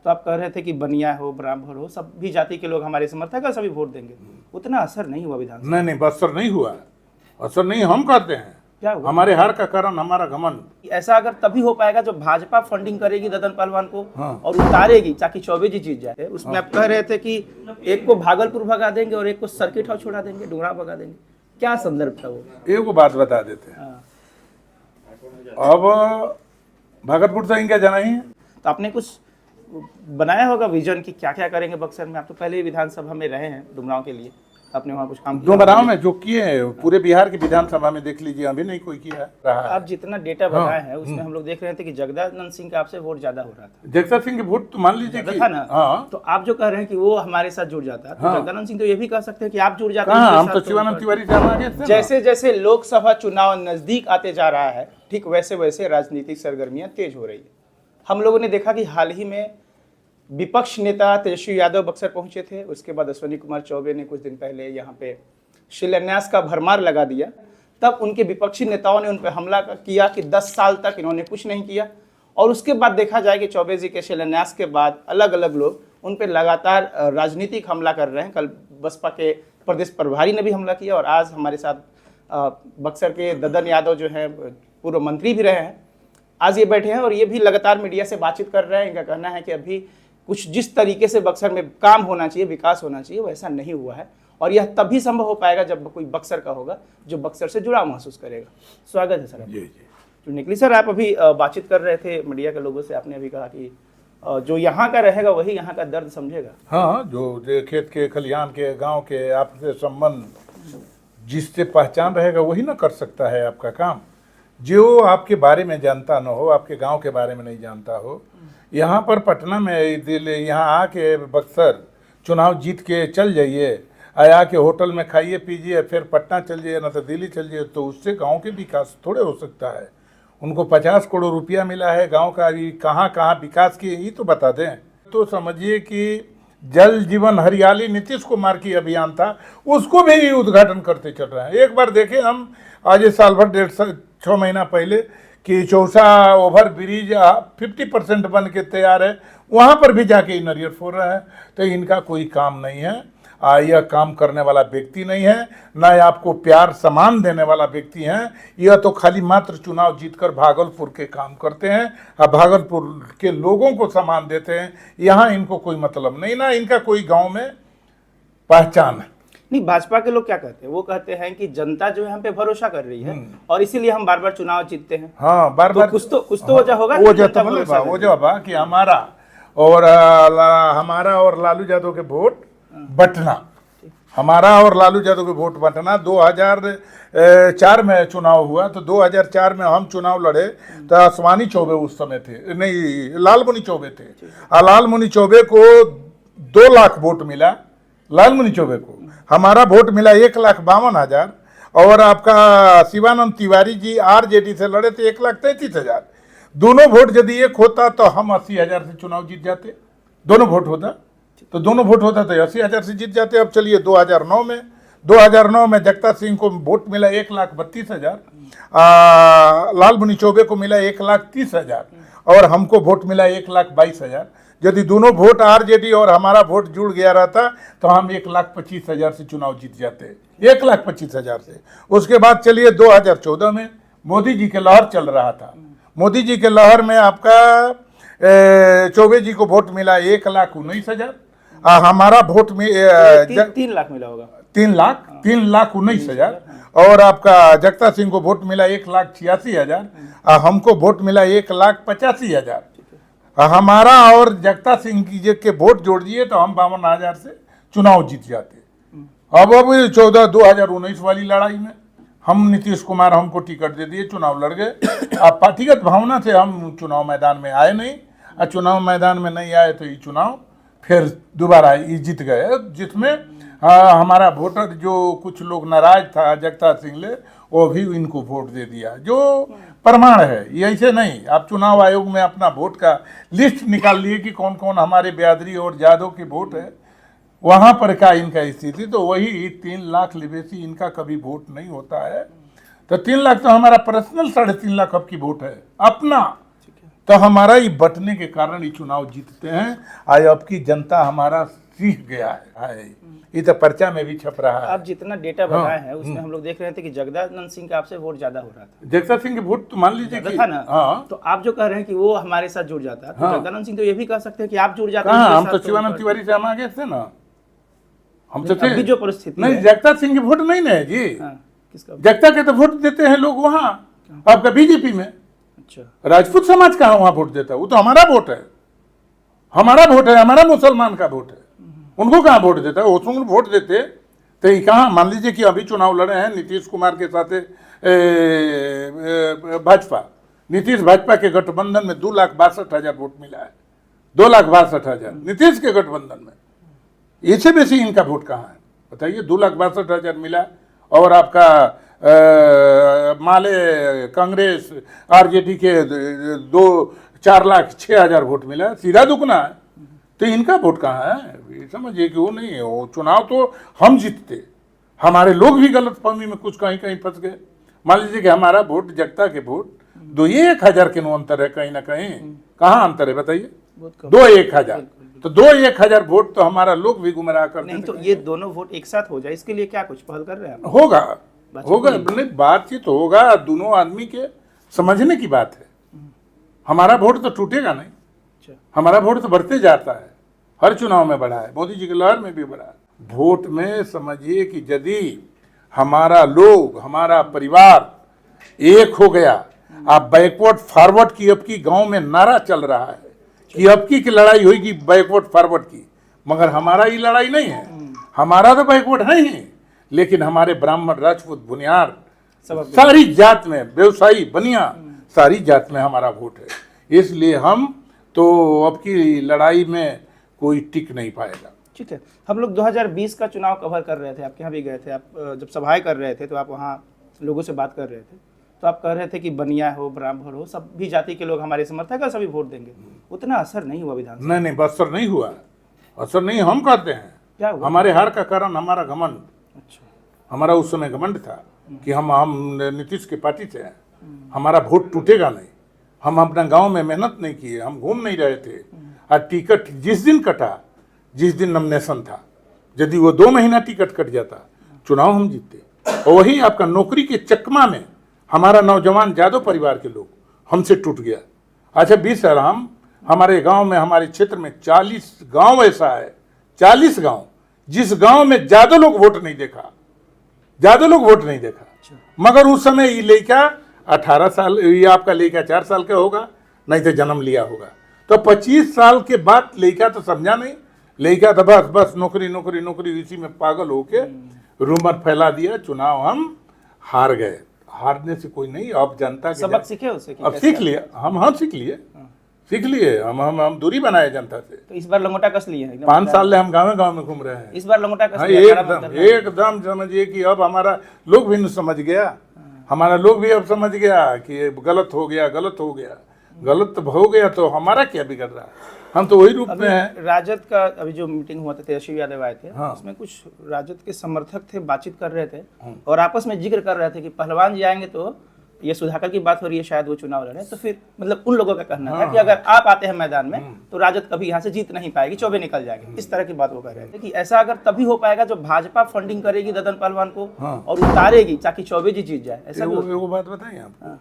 तो आप कह रहे थे कि बनिया हो, ब्राह्मण हो, सभी जाति के लोग हमारे समर्थक है, सभी वोट देंगे। उतना असर नहीं हुआ विधानसभा। नहीं, असर नहीं हुआ। असर नहीं हम कहते हैं, क्या हुआ? हमारे हार का कारण हमारा घमंड। ऐसा अगर तभी हो पाएगा जब भाजपा फंडिंग करेगी ददन पहलवान को हाँ। और उतारेगी ताकि चौबे जी जीत जाए। उसमें आप कह रहे थे कि एक को भागलपुर भगा देंगे और एक को सर्किट हाउस छोड़ा देंगे, डुमरा भगा देंगे। क्या संदर्भ था वो? एक बात बता देते हैं। हाँ। अब भागलपुर से इनका जाना ही है। तो आपने कुछ बनाया होगा विजन कि क्या क्या करेंगे बक्सर में? आप तो पहले ही विधानसभा में रहे हैं डुमरांव के लिए, आपने वहाँ कुछ काम किया? डुमरांव में जो किए हैं पूरे बिहार की विधानसभा में देख लीजिए, अभी नहीं कोई किया रहा है। आप जितना डेटा बताए हैं उसमें हम लोग देख रहे थे कि जगदानंद सिंह का आपसे वोट ज्यादा हो रहा था। जगदानंद सिंह के वोट तो मान लीजिए कि था ना। हाँ। तो आप जो कह रहे हैं कि वो हमारे साथ जुड़ जाता है, तो जगदानंद सिंह तो ये भी कह सकते हैं कि आप जुड़ जाते हैं। हम तो शिवानंद तिवारी से आगे थे। जैसे जैसे लोकसभा चुनाव नजदीक आते जा रहा है, ठीक वैसे वैसे राजनीतिक सरगर्मियां तेज हो रही है। हम लोगों ने देखा कि हाल ही में विपक्ष नेता तेजस्वी यादव बक्सर पहुंचे थे, उसके बाद अश्विनी कुमार चौबे ने कुछ दिन पहले यहाँ पे शिलान्यास का भरमार लगा दिया। तब उनके विपक्षी नेताओं ने उन पर हमला किया कि 10 साल तक इन्होंने कुछ नहीं किया। और उसके बाद देखा जाए कि चौबे जी के शिलान्यास के बाद अलग अलग लोग उन पर लगातार राजनीतिक हमला कर रहे हैं। कल बसपा के प्रदेश प्रभारी ने भी हमला किया और आज हमारे साथ बक्सर के ददन यादव जो हैं, पूर्व मंत्री भी रहे हैं, आज ये बैठे हैं और ये भी लगातार मीडिया से बातचीत कर रहे हैं। इनका कहना है कि अभी कुछ जिस तरीके से बक्सर में काम होना चाहिए, विकास होना चाहिए, वैसा नहीं हुआ है और यह तभी संभव हो पाएगा जब कोई बक्सर का होगा जो बक्सर से जुड़ाव महसूस करेगा। स्वागत है सर। जी। तो निकली सर, आप अभी बातचीत कर रहे थे मीडिया के लोगों से, आपने अभी कहा कि जो यहाँ का रहेगा वही यहाँ का दर्द समझेगा। हाँ, जो खेत के, खलिहान के, गांव के आपसे संबंध जिससे पहचान रहेगा वही ना कर सकता है आपका काम। जो आपके बारे में जानता ना हो, आपके गांव के बारे में नहीं जानता हो, यहाँ पर पटना में यहाँ आके बक्सर चुनाव जीत के चल जाइए, आया के होटल में खाइए पीजिए, फिर पटना चल जाइए ना तो दिल्ली चल जाइए, तो उससे गांव के विकास थोड़े हो सकता है। उनको 50 करोड़ रुपया मिला है गांव का, अभी कहाँ कहाँ विकास किए ये तो बता दें। तो समझिए कि जल जीवन हरियाली नीतीश कुमार की अभियान था, उसको भी उद्घाटन करते चल रहे हैं। एक बार देखें हम आज साल भर 6 महीना पहले कि चौसा ओवर ब्रिज 50% बन के तैयार है, वहाँ पर भी जाके नरियर फोड़ रहा है। तो इनका कोई काम नहीं है, यह काम करने वाला व्यक्ति नहीं है, न आपको प्यार सम्मान देने वाला व्यक्ति है। यह तो खाली मात्र चुनाव जीतकर भागलपुर के काम करते हैं और भागलपुर के लोगों को सम्मान देते हैं। यहाँ इनको कोई मतलब नहीं, ना इनका कोई गांव में पहचान है। नहीं, भाजपा के लोग क्या कहते हैं? वो कहते हैं कि जनता जो है हम पे भरोसा कर रही है और इसीलिए हम बार बार चुनाव जीतते हैं। हाँ, बार बार कुछ तो वजह होगा। वजह कि हमारा और लालू यादव के वोट बंटना, हमारा और लालू यादव के वोट बंटना। 2004 में चुनाव हुआ तो 2004 में हम चुनाव लड़े तो आसमानी चौबे उस समय थे, नहीं लालमुनि चौबे थे। लालमुनि चौबे को 2 लाख वोट मिला, लालमुनि चौबे को। हमारा वोट मिला 1,52,000 और आपका शिवानंद तिवारी जी आरजेडी से लड़े थे 1,33,000। दोनों वोट यदि एक होता तो हम 80,000 से चुनाव जीत जाते। दोनों वोट होता तो 80,000 से जीत जाते। अब चलिए 2009 में जगता सिंह को वोट मिला 1,32,000, लालमुनि चौबे को मिला 1,30,000 और हमको वोट मिला 1,22,000। यदि दोनों वोट आरजेडी और हमारा वोट जुड़ गया रहता तो हम 1,25,000 से चुनाव जीत जाते, 1,25,000 से। उसके बाद चलिए 2014 में मोदी जी के लहर चल रहा था। मोदी जी के लहर में आपका चौबे जी को वोट मिला 1,19,000, हमारा वोट में 3 लाख मिला होगा, 3,19,000 और आपका जगता सिंह को वोट मिला 1,86,000, हमको वोट मिला 1,85,000। हमारा और जगता सिंह जी के वोट जोड़ दिए तो हम 52,000 से चुनाव जीत जाते। अब 2019 वाली लड़ाई में हम नीतीश कुमार हमको टिकट दे दिए, चुनाव लड़ गए। अब पार्टीगत भावना से हम चुनाव मैदान में आए नहीं, और चुनाव मैदान में नहीं आए तो ये चुनाव फिर दोबारा ये जीत गए, जिसमें हमारा वोटर जो कुछ लोग नाराज था जगता सिंह ले, वो भी इनको वोट दे दिया, जो प्रमाण है। ये ऐसे नहीं, आप चुनाव आयोग में अपना वोट का लिस्ट निकाल लिए कि कौन कौन हमारे ब्यादरी और यादव के वोट है, वहाँ पर क्या इनका स्थिति। तो वही 3 लाख लिवेसी इनका कभी वोट नहीं होता है। तो 3 लाख तो हमारा पर्सनल 3.5 लाख अब की वोट है अपना। तो हमारा ये बटने के कारण ये चुनाव जीतते हैं। आज अब की जनता हमारा सीख गया है। ये तो पर्चा में भी छप रहा है। आप जितना डेटा बताए हैं उसमें हम लोग देख रहे थे कि जगदानंद सिंह का आपसे वोट ज्यादा हो रहा था। जगदानंद सिंह के वोट तो मान लीजिए कि था ना। हाँ, तो आप जो कह रहे हैं कि वो हमारे साथ जुड़ जाता, तो जगदानंद सिंह तो ये भी कह सकते हैं कि आप जुड़ जाते। कहाँ, हम तो शिवानंद तिवारी से हम आगे थे ना, हम तो थे। अभी जो परिस्थिति नहीं, है। जगता सिंह के वोट नहीं ना जी। किसका? जगता के तो वोट देते हैं लोग वहाँ आपका बीजेपी में। अच्छा, राजपूत समाज कहाँ वहाँ वोट देता है? वो तो हमारा वोट है, हमारा वोट है, हमारा मुसलमान का वोट है। उनको कहाँ वोट देता है? वो वोट देते तो ये कहाँ। मान लीजिए कि अभी चुनाव लड़े हैं नीतीश कुमार के साथ भाजपा। नीतीश भाजपा के गठबंधन में 2,62,000 वोट मिला है। 2,62,000 नीतीश के गठबंधन में। इससे बेसी इनका वोट कहाँ है बताइए? 2,62,000 मिला। और आपका माले कांग्रेस आरजेडी के 4,06,000 वोट मिला। सीधा दुगना है। तो इनका वोट कहाँ है? ये समझिए कि वो नहीं है। वो चुनाव तो हम जीतते, हमारे लोग भी गलत फहमी में कुछ कहीं कहीं फंस गए। मान लीजिए कि हमारा वोट जगता के वोट 2-1,000 के नो अंतर है कहीं ना कहीं। कहाँ अंतर है बताइए? 2-1,0000। तो 2-1,000 वोट तो हमारा लोग भी गुमराह कर नहीं। तो ये दोनों वोट एक साथ हो जाए, इसके लिए क्या कुछ पहल कर रहे हैं? होगा नहीं, बातचीत होगा। दोनों आदमी के समझने की बात है। हमारा वोट तो टूटेगा नहीं, हमारा वोट तो बढ़ते जाता है। हर चुनाव में बढ़ा है, मोदी जी की लहर में भी बढ़ा है। वोट में समझिए कि यदि हमारा लोग, हमारा परिवार एक हो गया। आप बैकवर्ड फॉरवर्ड की अब की गांव में नारा चल रहा है कि अब की लड़ाई होगी बैकवर्ड फॉरवर्ड की, मगर हमारा ये लड़ाई नहीं है। हमारा तो बैकवर्ड है ही, लेकिन हमारे ब्राह्मण, राजपूत, बुनियार, सारी जात में, व्यवसायी, बनिया, सारी जात में हमारा वोट है। इसलिए हम तो अब की लड़ाई में कोई टिक नहीं पाएगा। ठीक है। हम लोग 2020 का चुनाव कवर कर रहे थे, आपके यहाँ भी गए थे। आप जब सभाएं कर रहे थे तो आप वहाँ लोगों से बात कर रहे थे, तो आप कह रहे थे कि बनिया हो, ब्राह्मण हो, सभी जाति के लोग हमारे समर्थक है, सभी वोट देंगे। उतना असर नहीं हुआ विधानसभा। नहीं, असर नहीं हुआ। असर नहीं हम कहते हैं। क्या हुआ? हमारे हार का कारण हमारा घमंड। अच्छा। हमारा उस समय घमंड था कि हम नीतीश के पार्टी से हैं, हमारा वोट टूटेगा नहीं। हम अपना गांव में मेहनत नहीं किए, हम घूम नहीं रहे थे। और टिकट जिस दिन कटा, जिस दिन नॉमिनेशन था, यदि वो 2 महीना टिकट कट जाता, चुनाव हम जीतते। और वही आपका नौकरी के चकमा में हमारा नौजवान यादव परिवार के लोग हमसे टूट गया। अच्छा 20 साल हमारे गांव में, हमारे क्षेत्र में 40 गांव ऐसा है, 40 गांव, जिस गांव में ज्यादा लोग वोट नहीं देखा, ज्यादा लोग वोट नहीं देखा। मगर उस समय ये लड़का 18 साल, ये आपका लड़का 4 साल का होगा, नहीं तो जन्म लिया होगा। तो 25 साल के बाद लड़का तो समझा नहीं, लड़का तो बस नौकरी नौकरी नौकरी, इसी में पागल होके रूमर फैला दिया। चुनाव हम हार गए। हारने से कोई नहीं, अब जनता के सबक सीखे उससे? अब सीख लिया हम सीख लिए। हम दूरी बनाए जनता से। तो इस बार लंगोटा कस लिए हैं? 5 साल से हम गाँव में घूम रहे हैं। इस बार लंगोटा कस एकदम समझिए कि अब हमारा लोग भी समझ गया। हमारा लोग भी अब समझ गया कि गलत हो गया, गलत हो गया, गलत हो गया, तो हमारा क्या बिगड़ रहा है? हम तो वही रूप में हैं। राजद का अभी जो मीटिंग हुआ था, तेजस्वी यादव आए थे। हाँ। उसमें कुछ राजद के समर्थक थे, बातचीत कर रहे थे और आपस में जिक्र कर रहे थे कि पहलवान जी आएंगे तो ये सुधाकर की बात हो रही है, शायद वो चुनाव लड़े। तो फिर मतलब उन लोगों का कहना था कि अगर आप आते हैं मैदान में तो राजद कभी यहाँ से जीत नहीं पाएगी, चौबे निकल जाएंगे। इस तरह की बात वो कह रहे थे कि ऐसा अगर तभी हो पाएगा जो भाजपा फंडिंग करेगी ददन पहलवान को और उतारेगी ताकि चौबे जी जीत जाए। ऐसा वो बात बताइए आपको,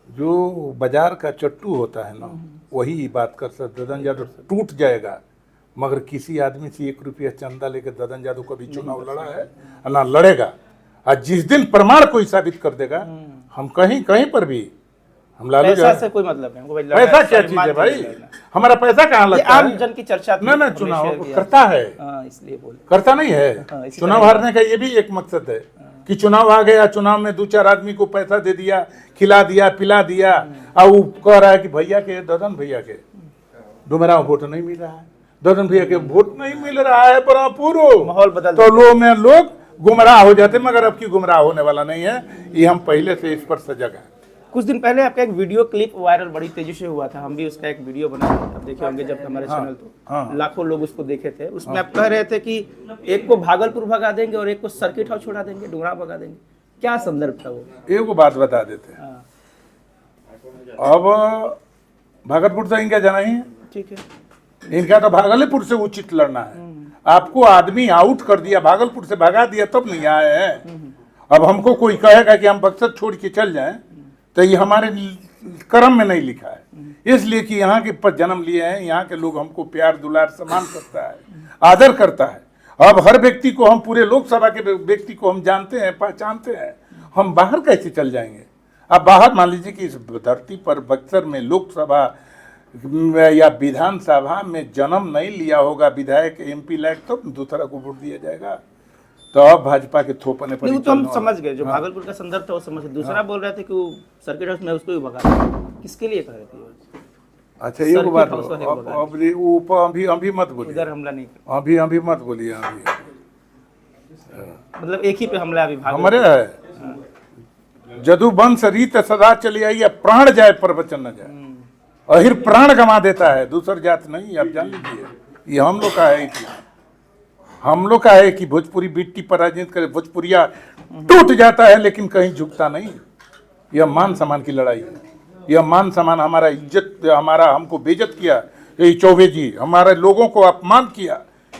जो बाजार का चट्टू होता है ना, वही बात कर सकते। ददन यादव टूट जाएगा, मगर किसी आदमी से 1 रुपया चंदा लेकर ददन यादव कभी चुनाव लड़ा है ना लड़ेगा। और जिस दिन प्रमाण कोई साबित कर देगा, हम कहीं कहीं पर भी हम लालू पैसा से कोई मतलब नहीं। पैसा क्या चीज है भाई? हमारा पैसा कहाँ लगता है? आम जन की चर्चा ना चुनाव करता है, इसलिए बोले करता नहीं है। चुनाव हारने का ये भी एक मकसद है कि चुनाव आ गया, चुनाव में 2-4 आदमी को पैसा दे दिया, खिला दिया, पिला दिया, और वो कह रहा है कि भैया के, ददन भैया के डुमरा वोट नहीं मिल रहा है, ददन भैया के वोट नहीं मिल रहा है, पर पूरा माहौल बदल तो लोग गुमराह हो जाते। मगर अब की गुमराह होने वाला नहीं है, ये हम पहले से इस पर सजग है। कुछ दिन पहले आपका एक वीडियो क्लिप वायरल बड़ी तेजी से हुआ था, हम भी उसका एक वीडियो बनाए थे, आप देखे होंगे जब हमारे चैनल तो लाखों लोग उसको देखे थे। उसमें आप कह रहे थे कि एक को भागलपुर भगा देंगे और एक को सर्किट हाउस छोड़ा देंगे, डुमरा भगा देंगे। क्या संदर्भ था वो? एक बात बता देते हैं। अब भागलपुर से इनका जाना ही है, ठीक है। इनका तो भागलपुर से उचित लड़ना है। आपको आदमी आउट कर दिया, भागलपुर से भगा दिया, तब नहीं आए हैं। अब हमको कोई कहेगा कि हम बक्सर छोड़ के चल जाएं, तो ये हमारे कर्म में नहीं लिखा है। इसलिए कि यहाँ के पर जन्म लिए हैं, यहाँ के लोग हमको प्यार दुलार सम्मान करता है, आदर करता है। अब हर व्यक्ति को हम, पूरे लोकसभा के व्यक्ति को हम जानते हैं, पहचानते हैं, हम बाहर कैसे चल जाएंगे? अब बाहर मान लीजिए कि इस धरती पर बक्सर में लोकसभा या विधानसभा में जन्म नहीं लिया होगा विधायक MP लायक, तो दूसरा को वोट दिया जाएगा। तो अब भाजपा के थोपने पर नहीं, वो तो हम समझ गए, जो भागलपुर का संदर्भ था वो समझ गए। दूसरा बोल रहे थे कि वो सर्किट हाउस में उसको भी भगा दिया। किसके लिए कह रहे थे? अच्छा ये बात अभी मत बोलिए, इधर हमला नहीं, अभी मत बोलिए। अभी मतलब एक ही पे हमला अभी हमारे है जदु वंश रीत सदा चली आई, प्राण जाए पर वचन न जाए। अहिर प्राण गंवा देता है, दूसर जात नहीं। आप जान लीजिए, ये हम लोग का है कि हम लोग का है कि भोजपुरी बिट्टी पर राजनीति करे, भोजपुरिया टूट जाता है लेकिन कहीं झुकता नहीं। यह मान सम्मान की लड़ाई है, यह मान सम्मान, हमारा इज्जत, हमारा हमको बेइज्जत किया यही चौबे जी, हमारे लोगों को अपमान किया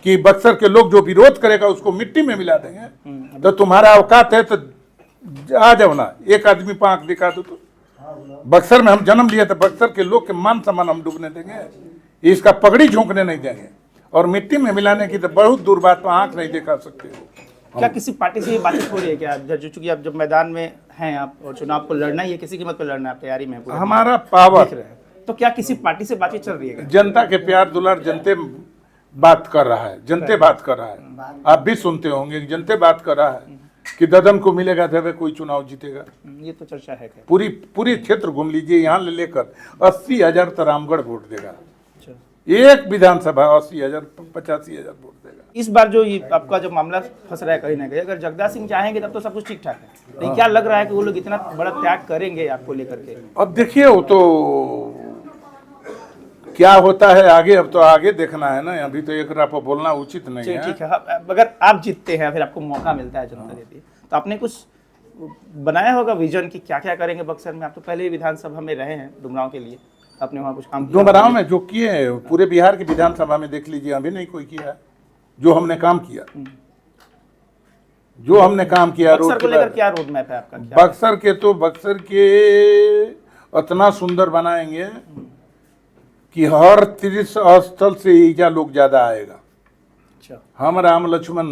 कि बक्सर के लोग जो विरोध करेगा उसको मिट्टी में मिला देंगे। तो तुम्हारा औकात है तो आ जाओ ना, एक आदमी पर आंख दिखा दो। तो बक्सर में हम जन्म लिए, तो बक्सर के लोग के मान सम्मान हम डूबने देंगे, इसका पगड़ी झोंकने नहीं देंगे। और मिट्टी में मिलाने की तो बहुत दूर बात पर आंख नहीं दिखा सकते हो। क्या किसी पार्टी से ये बातचीत हो रही है क्या? जो चूंकि आप जब मैदान में हैं आप और चुनाव को लड़ना ही है, किसी कीमत पर लड़ना है, आप तैयारी में हैं पूरे? हमारा पावर, तो क्या किसी पार्टी से बातचीत चल रही है क्या? जनता के प्यार दुलार, जनते बात कर रहा है, जनते बात कर रहा है। आप भी सुनते होंगे, जनते बात कर रहा है कि ददन को मिलेगा तब कोई चुनाव जीतेगा। ये तो चर्चा है क्या? पूरी क्षेत्र घूम लीजिए, यहाँ ले लेकर 80,000 तो रामगढ़ वोट देगा। अच्छा। एक विधानसभा 80,000 85,000 वोट देगा। इस बार जो ये आपका जो मामला फंस रहा है कहीं ना कहीं, अगर जगदार सिंह चाहेंगे तब तो सब कुछ ठीक ठाक है, लेकिन क्या लग रहा है कि वो लोग इतना बड़ा त्याग करेंगे आपको लेकर के? अब देखिए, वो तो क्या होता है आगे, अब तो आगे देखना है ना, अभी तो एक पर बोलना उचित नहीं है। ठीक है। अगर आप जीतते हैं, फिर आपको मौका मिलता है, जनता देती है, तो आपने कुछ बनाया होगा विजन कि क्या क्या करेंगे बक्सर में? आप तो पहले ही विधानसभा में रहे हैं डुमरांव के लिए, आपने वहाँ कुछ काम किया? डुमरांव में जो किए हैं पूरे बिहार की विधानसभा में देख लीजिए, अभी नहीं कोई किया है जो हमने काम किया। जो हमने काम किया बक्सर को लेकर क्या रोड मैप है आपका? बक्सर के इतना सुंदर बनाएंगे कि हर तीर्थ स्थल से ईजा लोग ज्यादा आएगा। अच्छा। हम राम लक्ष्मण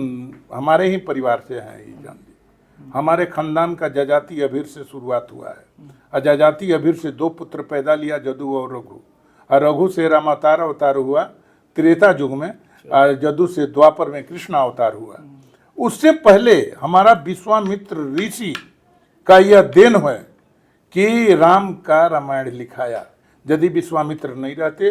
हमारे ही परिवार से हैं, ये जान लीजिए। हमारे खानदान का जजाति अभीर से शुरुआत हुआ है, और जजाति अभीर से 2 पुत्र पैदा लिया, जदु और रघु। और रघु से राम अवतार हुआ त्रेता युग में, और जदु से द्वापर में कृष्ण अवतार हुआ। उससे पहले हमारा विश्वामित्र ऋषि का यह देन है कि राम का रामायण लिखाया। यदि विश्वामित्र नहीं रहते,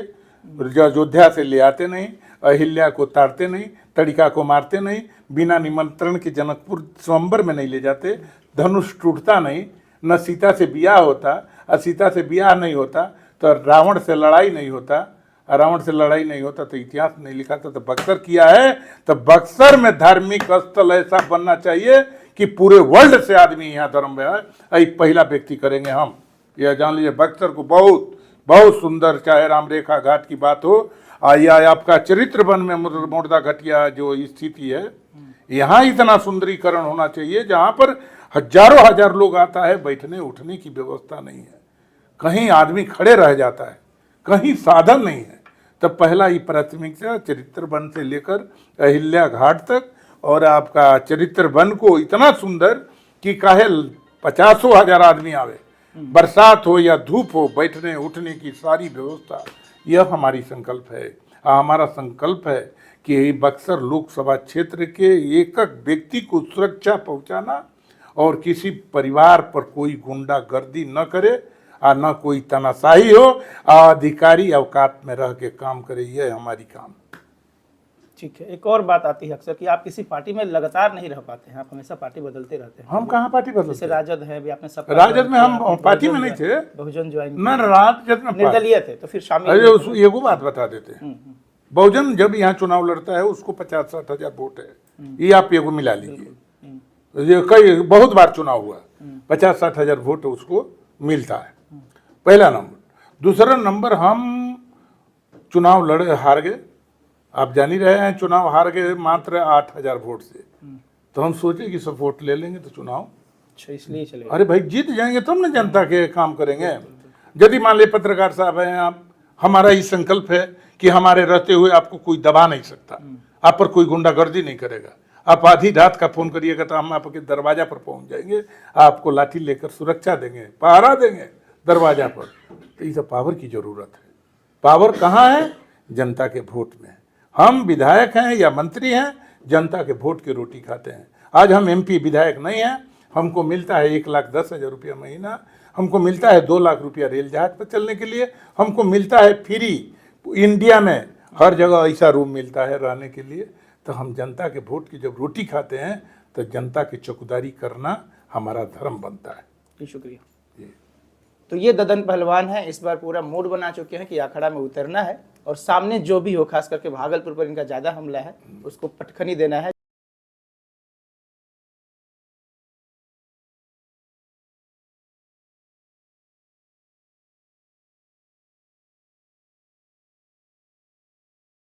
अयोध्या से ले आते नहीं, अहिल्या को तारते नहीं, तड़िका को मारते नहीं, बिना निमंत्रण के जनकपुर स्वयंवर में नहीं ले जाते, धनुष टूटता नहीं, न सीता से ब्याह होता, और सीता से ब्याह नहीं होता तो रावण से लड़ाई नहीं होता, और रावण से लड़ाई नहीं होता तो इतिहास नहीं लिखा था। तो बक्सर किया है, तो बक्सर में धार्मिक स्थल ऐसा बनना चाहिए कि पूरे वर्ल्ड से आदमी यहाँ धर्म में है। पहला व्यक्ति करेंगे हम, यह जान लीजिए। बक्सर को बहुत बहुत सुंदर, चाहे राम रेखा घाट की बात हो या आपका चरित्र वन में मोरदा घटिया जो स्थिति है, यहाँ इतना सुंदरीकरण होना चाहिए जहाँ पर हजारों हजार लोग आता है, बैठने उठने की व्यवस्था नहीं है, कहीं आदमी खड़े रह जाता है, कहीं साधन नहीं है। तब पहला ही प्राथमिकता चरित्र वन से लेकर अहिल्या घाट तक, और आपका चरित्र वन को इतना सुंदर कि काहे 50,000 आदमी आवे, बरसात हो या धूप हो, बैठने उठने की सारी व्यवस्था। यह हमारी संकल्प है। हमारा संकल्प है कि बक्सर लोकसभा क्षेत्र के एक एक व्यक्ति को सुरक्षा पहुंचाना, और किसी परिवार पर कोई गुंडागर्दी न करे, और न कोई तानाशाही हो, अधिकारी औकात में रह के काम करे। यह हमारी काम। ठीक है। एक और बात आती है अक्सर कि आप किसी पार्टी में लगातार नहीं रह पाते हैं, आप हमेशा पार्टी बदलते रहते हैं। हम कहाँ पार्टी बदलते? जैसे राजद है, भी आपने सब राजद में हम पार्टी में नहीं थे, बहुजन ज्वाइन, न राजद में निर्दलीय थे, तो फिर शामिल। अरे एगो बात बता देते हैं, बहुजन जब यहाँ चुनाव लड़ता है उसको 50-60 हजार वोट है, ये आप एगो मिला लीजिए। ये कई बहुत बार चुनाव हुआ, 50-60 हजार वोट उसको मिलता है, पहला नंबर। दूसरा नंबर, हम चुनाव लड़े हार गए, आप जान ही रहे हैं, चुनाव हार गए मात्र 8,000 वोट से। तो हम सोचे कि सब वोट ले लेंगे तो चुनाव, अच्छा, इसलिए चले। अरे भाई जीत जाएंगे तब ना जनता के काम करेंगे। यदि मान ले पत्रकार साहब हैं आप, हमारा ही संकल्प है कि हमारे रहते हुए आपको कोई दबा नहीं सकता, आप पर कोई गुंडागर्दी नहीं करेगा। आप आधी रात का फोन करिएगा तो हम आपके दरवाजा पर पहुंच जाएंगे, आपको लाठी लेकर सुरक्षा देंगे, पहरा देंगे दरवाजा पर। तो ये सब पावर की जरूरत है। पावर कहाँ है? जनता के वोट में। हम विधायक हैं या मंत्री हैं, जनता के वोट की रोटी खाते हैं। आज हम एमपी विधायक नहीं हैं, हमको मिलता है 1,10,000 रुपया महीना, हमको मिलता है 2 लाख रुपया रेल जहाज पर चलने के लिए, हमको मिलता है फ्री इंडिया में हर जगह ऐसा रूम मिलता है रहने के लिए। तो हम जनता के वोट की जब रोटी खाते हैं तो जनता की चौकीदारी करना हमारा धर्म बनता है। जी, शुक्रिया। तो ये ददन पहलवान है, इस बार पूरा मूड बना चुके हैं कि अखाड़ा में उतरना है और सामने जो भी हो, खास करके भागलपुर पर इनका ज़्यादा हमला है, उसको पटखनी देना है।